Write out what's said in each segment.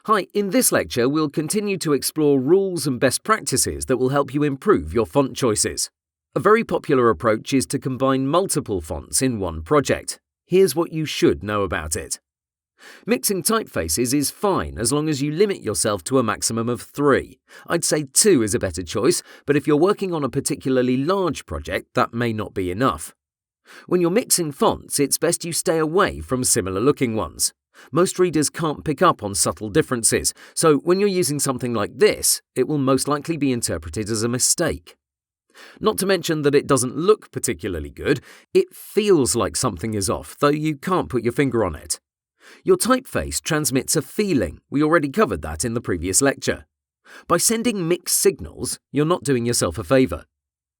Hi, in this lecture we'll continue to explore rules and best practices that will help you improve your font choices. A very popular approach is to combine multiple fonts in one project. Here's what you should know about it. Mixing typefaces is fine as long as you limit yourself to a maximum of 3. I'd say 2 is a better choice, but if you're working on a particularly large project, that may not be enough. When you're mixing fonts, it's best you stay away from similar-looking ones. Most readers can't pick up on subtle differences, so when you're using something like this, it will most likely be interpreted as a mistake. Not to mention that it doesn't look particularly good, it feels like something is off, though you can't put your finger on it. Your typeface transmits a feeling. We already covered that in the previous lecture. By sending mixed signals, you're not doing yourself a favour.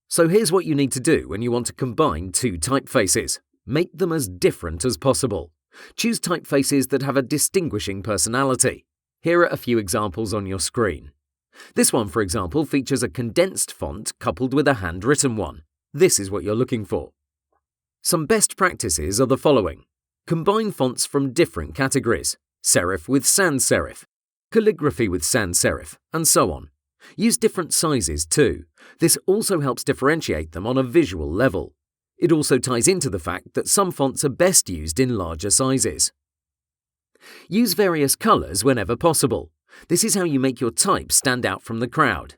So here's what you need to do when you want to combine 2 typefaces. Make them as different as possible. Choose typefaces that have a distinguishing personality. Here are a few examples on your screen. This one, for example, features a condensed font coupled with a handwritten one. This is what you're looking for. Some best practices are the following. Combine fonts from different categories. Serif with sans serif, calligraphy with sans serif, and so on. Use different sizes too. This also helps differentiate them on a visual level. It also ties into the fact that some fonts are best used in larger sizes. Use various colours whenever possible. This is how you make your type stand out from the crowd.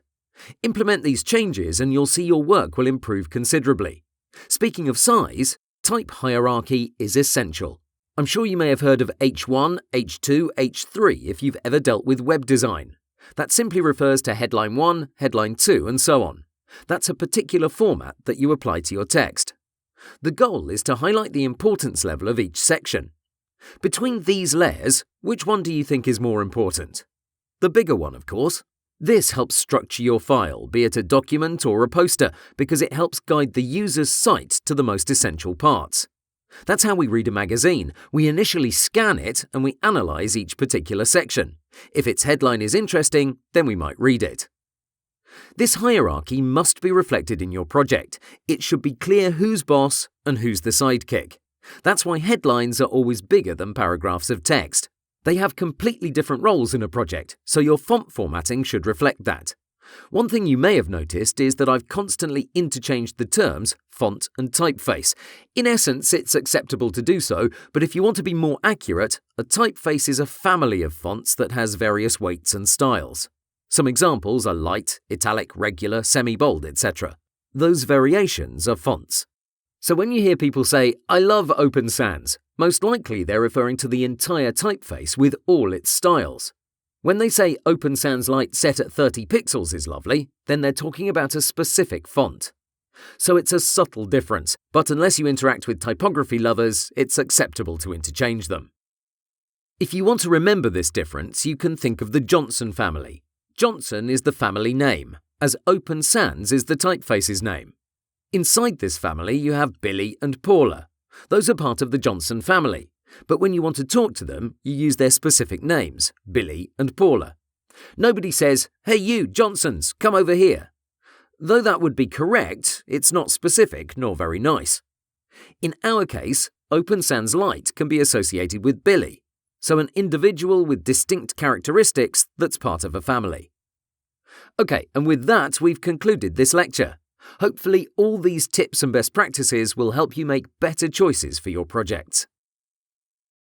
Implement these changes and you'll see your work will improve considerably. Speaking of size, type hierarchy is essential. I'm sure you may have heard of H1, H2, H3 if you've ever dealt with web design. That simply refers to headline 1, headline 2, and so on. That's a particular format that you apply to your text. The goal is to highlight the importance level of each section. Between these layers, which one do you think is more important? The bigger one, of course. This helps structure your file, be it a document or a poster, because it helps guide the user's sight to the most essential parts. That's how we read a magazine. We initially scan it and we analyse each particular section. If its headline is interesting, then we might read it. This hierarchy must be reflected in your project. It should be clear who's boss and who's the sidekick. That's why headlines are always bigger than paragraphs of text. They have completely different roles in a project, so your font formatting should reflect that. One thing you may have noticed is that I've constantly interchanged the terms font and typeface. In essence, it's acceptable to do so, but if you want to be more accurate, a typeface is a family of fonts that has various weights and styles. Some examples are light, italic, regular, semi-bold, etc. Those variations are fonts. So when you hear people say, "I love Open Sans," most likely they're referring to the entire typeface with all its styles. When they say Open Sans Light set at 30 pixels is lovely, then they're talking about a specific font. So it's a subtle difference, but unless you interact with typography lovers, it's acceptable to interchange them. If you want to remember this difference, you can think of the Johnson family. Johnson is the family name, as Open Sans is the typeface's name. Inside this family, you have Billy and Paula. Those are part of the Johnson family, but when you want to talk to them, you use their specific names, Billy and Paula. Nobody says, "Hey you, Johnsons, come over here." Though that would be correct, it's not specific nor very nice. In our case, Open Sans Light can be associated with Billy, so an individual with distinct characteristics that's part of a family. Okay, and with that, we've concluded this lecture. Hopefully, all these tips and best practices will help you make better choices for your projects.